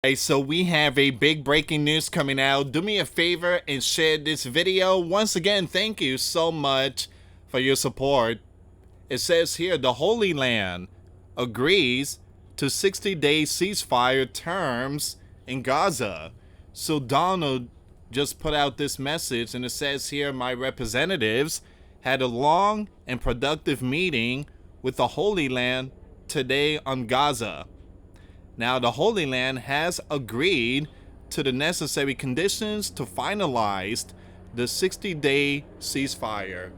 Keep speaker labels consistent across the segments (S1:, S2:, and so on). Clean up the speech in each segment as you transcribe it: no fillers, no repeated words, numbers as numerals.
S1: Hey, so we have a big breaking news coming out. Do me a favor and share this video. Once again, thank you so much for your support. It says here the Holy Land agrees to 60-day ceasefire terms in Gaza. So Donald just put out this message, and it says here my representatives had a long and productive meeting with the Holy Land today on Gaza. Now, the Holy Land has agreed to the necessary conditions to finalize the 60-day ceasefire,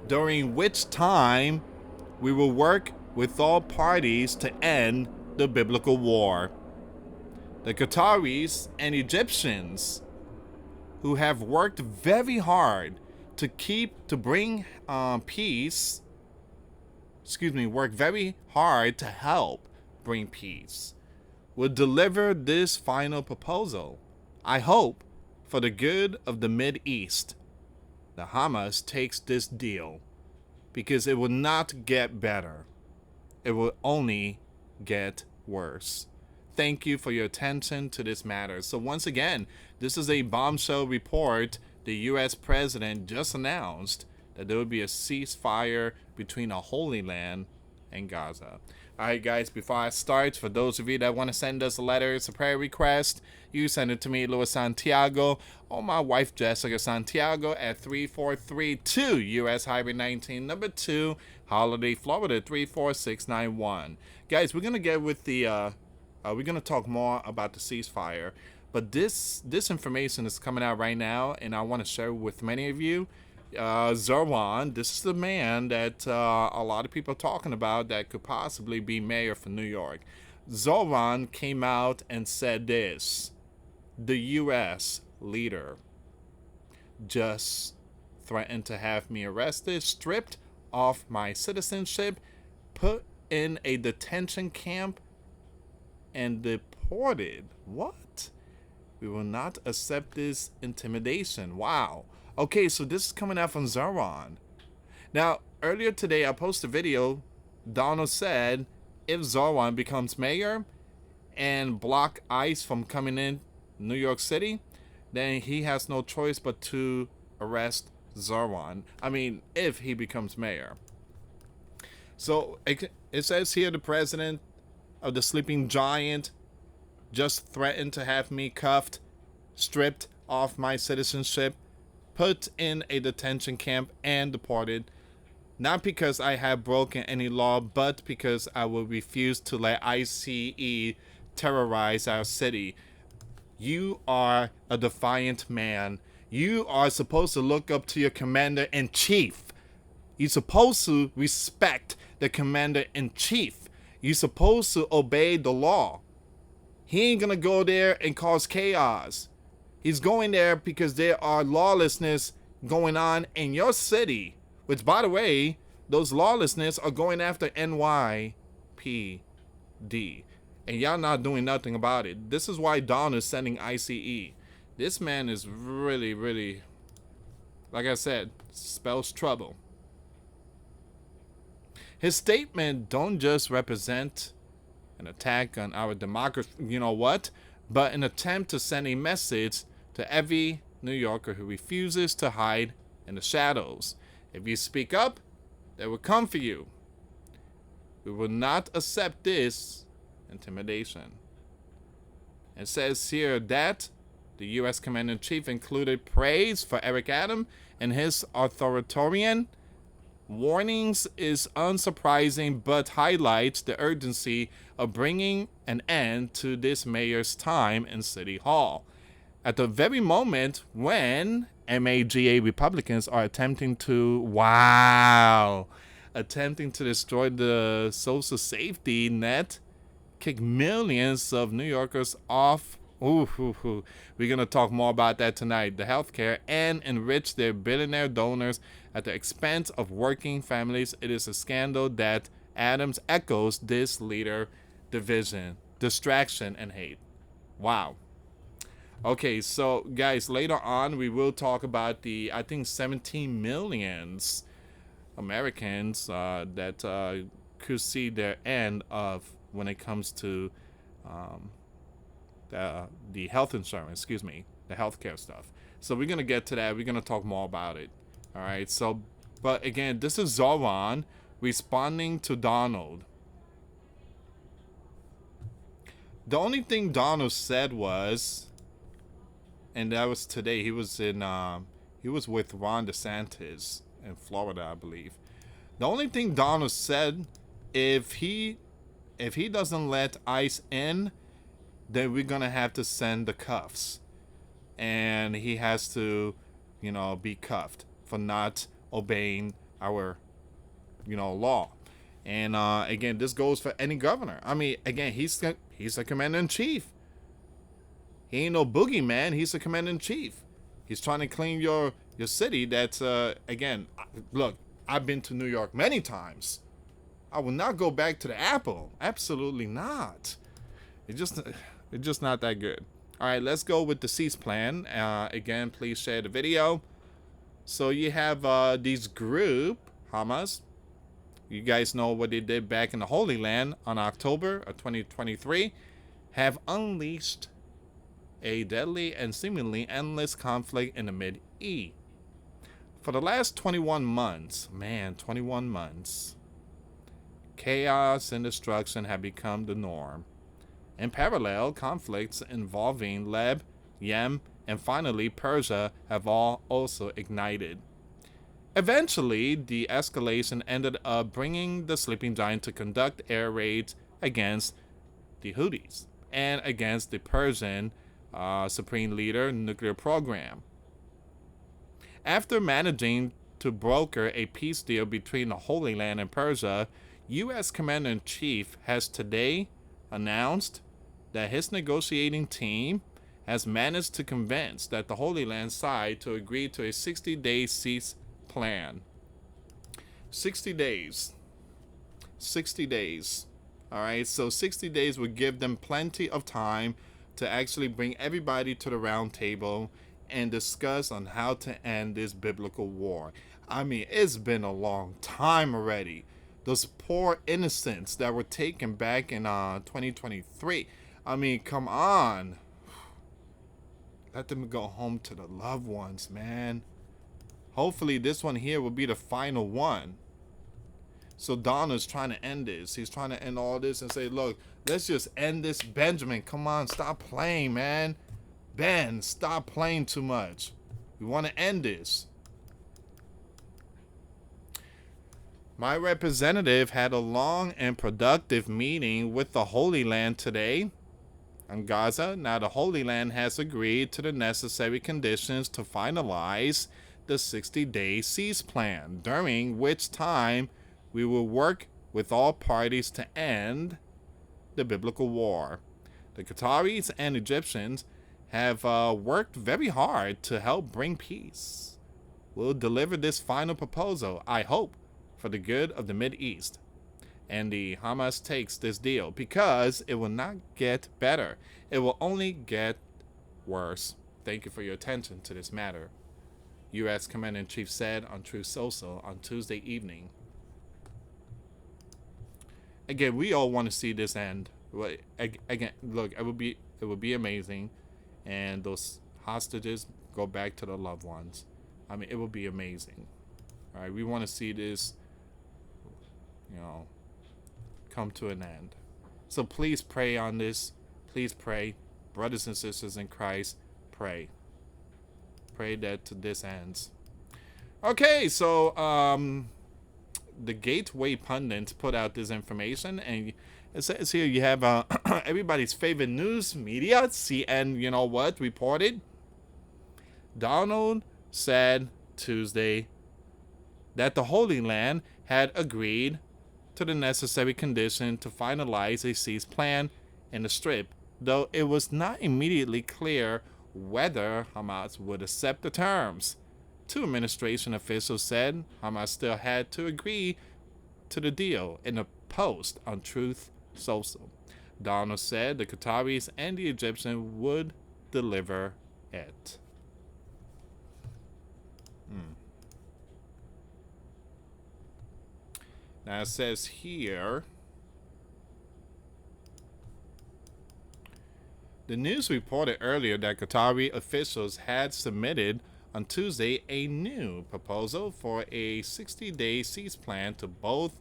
S1: during which time we will work with all parties to end the biblical war. The Qataris and Egyptians, who have worked very hard to bring peace, work very hard to help bring peace, will deliver this final proposal. I hope for the good of the Mideast, the Hamas takes this deal, because it will not get better. It will only get worse. Thank you for your attention to this matter. So once again, this is a bombshell report. The US president just announced that there will be a ceasefire between the Holy Land and Gaza. Alright guys, before I start, for those of you that want to send us a letter, it's a prayer request, you send it to me, US Santiago, or my wife Jessica Santiago at 3432 US Highway 19, number 2, Holiday, Florida 34691. Guys, we're going to get with the, we're going to talk more about the ceasefire, but this information is coming out right now, and I want to share it with many of you. Zerwan, this is the man that a lot of people are talking about that could possibly be mayor for New York. Zerwan came out and said this: the U.S. leader just threatened to have me arrested, stripped of my citizenship, put in a detention camp, and deported. What? We will not accept this intimidation. Wow. Okay, so this is coming out from Zerwan. Now, earlier today, I posted a video. Donald said if Zerwan becomes mayor and block ICE from coming in New York City, then he has no choice but to arrest Zerwan. I mean, if he becomes mayor. So it says here the president of the sleeping giant just threatened to have me cuffed, stripped of my citizenship, put in a detention camp, and deported, not because I have broken any law, but because I will refuse to let ICE terrorize our city. You are a defiant man. You are supposed to look up to your commander-in-chief. You're supposed to respect the commander-in-chief. You're supposed to obey the law. He ain't gonna go there and cause chaos. He's going there because there are lawlessness going on in your city, which, by the way, those lawlessness are going after NYPD, and y'all not doing nothing about it. This is why Don is sending ICE. This man is really, really, like I said, spells trouble. His statement don't just represent an attack on our democracy, you know what, but an attempt to send a message to every New Yorker who refuses to hide in the shadows. If you speak up, they will come for you. We will not accept this intimidation. It says here that the U.S. Commander-in-Chief included praise for Eric Adams, and his authoritarian warnings is unsurprising, but highlights the urgency of bringing an end to this mayor's time in City Hall, at the very moment when MAGA Republicans are attempting to destroy the social safety net, kick millions of New Yorkers off. We're going to talk more about that tonight. The healthcare, and enrich their billionaire donors at the expense of working families. It is a scandal that Adams echoes this leader division, distraction, and hate. Wow. Okay, so guys, later on we will talk about the, I think, 17 millions Americans that could see their end of when it comes to the health insurance, excuse me, the healthcare stuff. So we're gonna get to that. We're gonna talk more about it. All right. So, but again, this is Zoran responding to Donald. The only thing Donald said was, and that was today. He was with Ron DeSantis in Florida, I believe. The only thing Donald said, if he doesn't let ICE in, then we're gonna have to send the cuffs, and he has to, be cuffed for not obeying our, law. And again, this goes for any governor. I mean, again, he's a commander in chief. He ain't no boogeyman. He's a commander in chief. He's trying to clean your city. That's again, look, I've been to New York many times. I will not go back to the Apple. Absolutely not. It's just not that good. All right, let's go with the cease plan. Again, please share the video. So you have these group, Hamas. You guys know what they did back in the Holy Land on October of 2023. Have unleashed a deadly and seemingly endless conflict in the Mid-East. For the last 21 months, 21 months, chaos and destruction have become the norm. In parallel, conflicts involving Leb, Yemen, and finally Persia have all also ignited. Eventually, the escalation ended up bringing the sleeping giant to conduct air raids against the Houthis and against the Persian Supreme Leader nuclear program. After managing to broker a peace deal between the Holy Land and Persia, U.S. Commander-in-Chief has today announced that his negotiating team has managed to convince that the Holy Land side to agree to a 60-day cease plan. 60 days. 60 days. All right, so 60 days would give them plenty of time to actually bring everybody to the round table and discuss on how to end this biblical war. I mean, it's been a long time already. Those poor innocents that were taken back in 2023. I mean, come on. Let them go home to the loved ones, man. Hopefully this one here will be the final one. So Donald's trying to end this. He's trying to end all this and say, look, let's just end this. Benjamin, come on, stop playing, man. Ben, stop playing too much. We want to end this. My representative had a long and productive meeting with the Holy Land today on Gaza. Now the Holy Land has agreed to the necessary conditions to finalize the 60-day cease plan, during which time we will work with all parties to end the biblical war. The Qataris and Egyptians have worked very hard to help bring peace. We'll deliver this final proposal, I hope, for the good of the Mideast. And the Hamas takes this deal because it will not get better. It will only get worse. Thank you for your attention to this matter, U.S. Commander-in-Chief said on Truth Social on Tuesday evening. Again, we all want to see this end. Again, look, it would be amazing, and those hostages go back to their loved ones. I mean, it would be amazing. All right, we want to see this, come to an end. So please pray on this. Please pray, brothers and sisters in Christ. Pray. Pray that this ends. Okay, so the Gateway pundits put out this information, and it says here you have everybody's favorite news media, CN, reported. Donald said Tuesday that the Holy Land had agreed to the necessary condition to finalize a cease plan in the Strip, though it was not immediately clear whether Hamas would accept the terms. Two administration officials said Hamas still had to agree to the deal in a post on Truth Social. Donald said the Qataris and the Egyptians would deliver it. Now it says here, The news reported earlier that Qatari officials had submitted on Tuesday a new proposal for a 60-day cease plan to both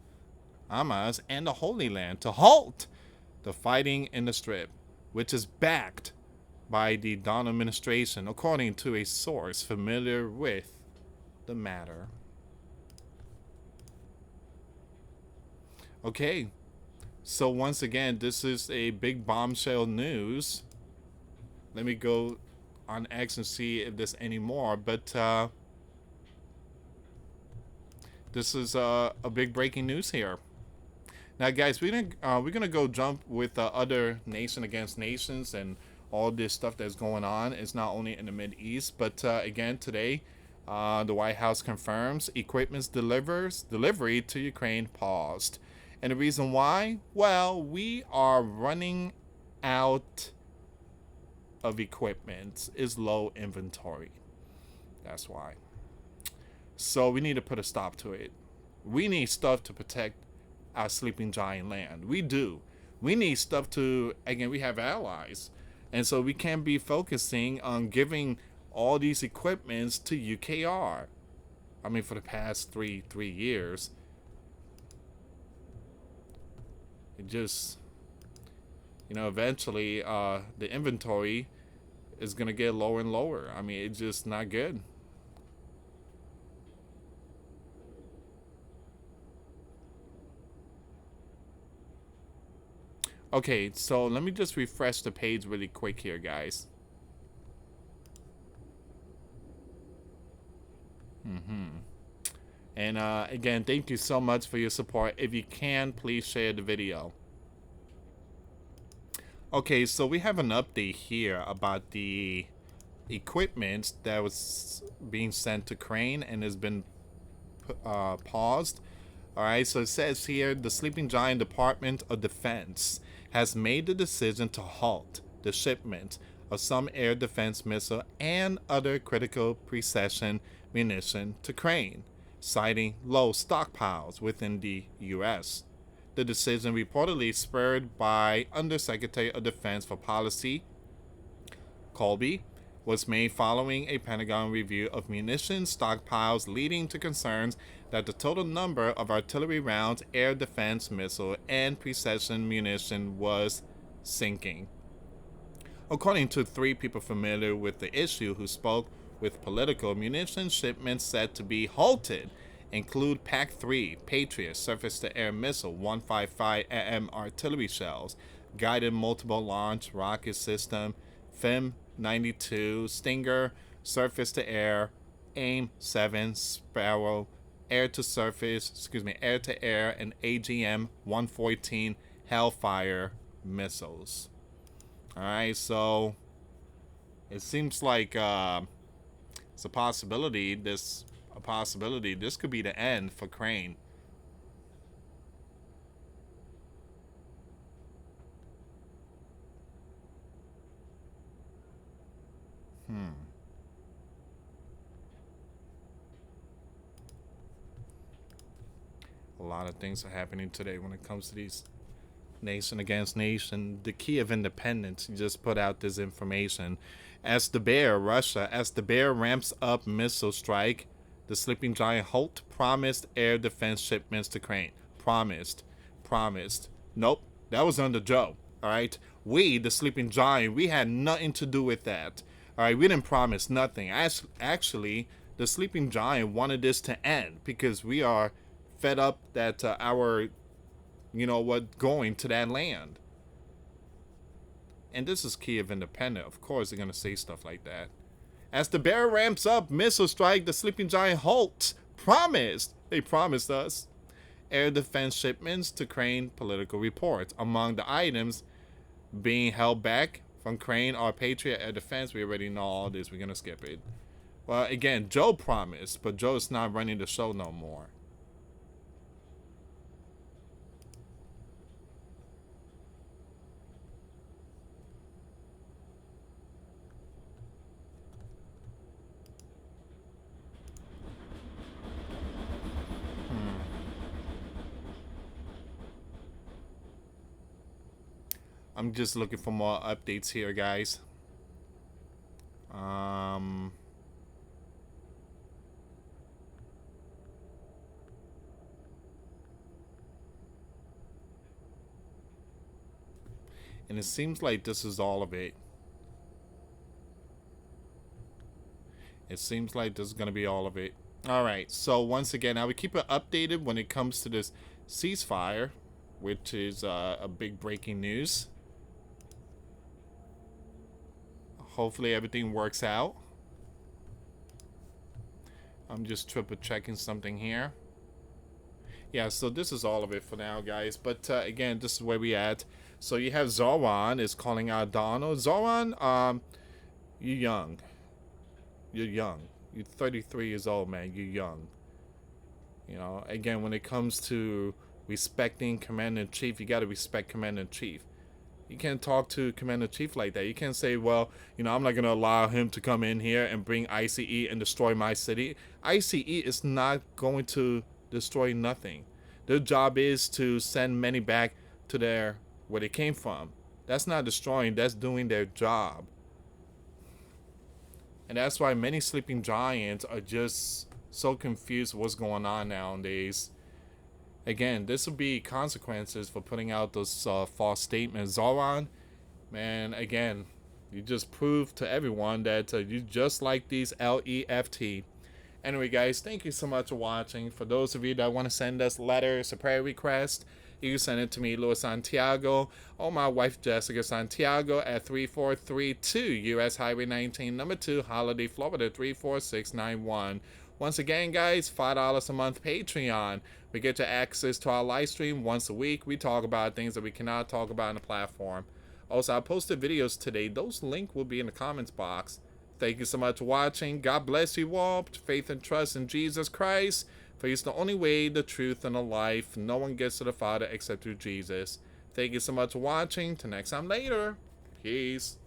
S1: Hamas and the Holy Land to halt the fighting in the Strip, which is backed by the Dawn administration, according to a source familiar with the matter. Okay, so once again, this is a big bombshell news. Let me go on X and see if there's any more, but this is a big breaking news here. Now, guys, we're gonna go jump with other nation against nations and all this stuff that's going on. It's not only in the Mid East, but again today, the White House confirms equipment's delivery to Ukraine paused, and the reason why? Well, we are running out of equipment. Is low inventory. That's why. So we need to put a stop to it. We need stuff to protect our sleeping giant land. We do. We need stuff to, again, we have allies. And so we can't be focusing on giving all these equipments to UKR. I mean, for the past three years. It just, eventually the inventory is going to get lower and lower. I mean, it's just not good. Okay, so let me just refresh the page really quick here, guys. And again, thank you so much for your support. If you can, please share the video. Okay, so we have an update here about the equipment that was being sent to Crane and has been paused. Alright, so it says here, the Sleeping Giant Department of Defense has made the decision to halt the shipment of some air defense missile and other critical precision munition to Crane, citing low stockpiles within the U.S. The decision, reportedly spurred by Undersecretary of Defense for Policy Colby, was made following a Pentagon review of munition stockpiles, leading to concerns that the total number of artillery rounds, air defense missile, and precision munition was sinking. According to 3 people familiar with the issue who spoke with Political, munition shipments said to be halted include PAC-3 Patriot surface-to-air missile 155 AM artillery shells, guided multiple launch rocket system, FIM-92 Stinger surface-to-air, AIM-7 Sparrow air-to-air, and AGM-114 Hellfire missiles. Alright, so it seems like it's a possibility. This could be the end for Crane. A lot of things are happening today when it comes to these nation against nation. The Key of Independence just put out this information. As the Bear ramps up missile strike, the Sleeping Giant halt promised air defense shipments to Crane. Promised. Nope, that was under Joe. Alright? We, the Sleeping Giant, we had nothing to do with that. Alright, we didn't promise nothing. Actually, the Sleeping Giant wanted this to end because we are fed up that our, going to that land. And this is Key of Independence. Of course, they're going to say stuff like that. As the Bear ramps up missile strike, the Sleeping Giant halts. They promised us air defense shipments to Crane. Political reports. Among the items being held back from Crane are Patriot air defense. We already know all this. We're going to skip it. Well, again, Joe promised, but Joe's not running the show no more. I'm just looking for more updates here, guys. And it seems like this is all of it. It seems like this is going to be all of it. Alright, so once again, I will keep it updated when it comes to this ceasefire, which is a big breaking news. Hopefully everything works out. I'm just triple checking something here. Yeah, so this is all of it for now, guys. But again, this is where we at. So you have Zoran is calling out Donald. Zoran, you're young. You're young. You're 33 years old, man. You're young. You know, again, when it comes to respecting Commander-in-Chief, you got to respect Commander-in-Chief. You can't talk to Commander-in-Chief like that. You can't say, well, you know, I'm not going to allow him to come in here and bring ICE and destroy my city. ICE is not going to destroy nothing. Their job is to send many back to where they came from. That's not destroying, that's doing their job. And that's why many sleeping giants are just so confused what's going on nowadays. Again, this will be consequences for putting out those false statements. Zoran, man, again, you just proved to everyone that you just like these LEFT. Anyway, guys, thank you so much for watching. For those of you that want to send us letters or prayer requests, you can send it to me, US Santiago, or my wife, Jessica Santiago, at 3432 US Highway 19, number 2, Holiday, Florida, 34691. Once again, guys, $5 a month Patreon. We get you access to our live stream once a week. We talk about things that we cannot talk about on the platform. Also, I posted videos today. Those links will be in the comments box. Thank you so much for watching. God bless you all. Faith and trust in Jesus Christ. For He's the only way, the truth, and the life. No one gets to the Father except through Jesus. Thank you so much for watching. Till next time later. Peace.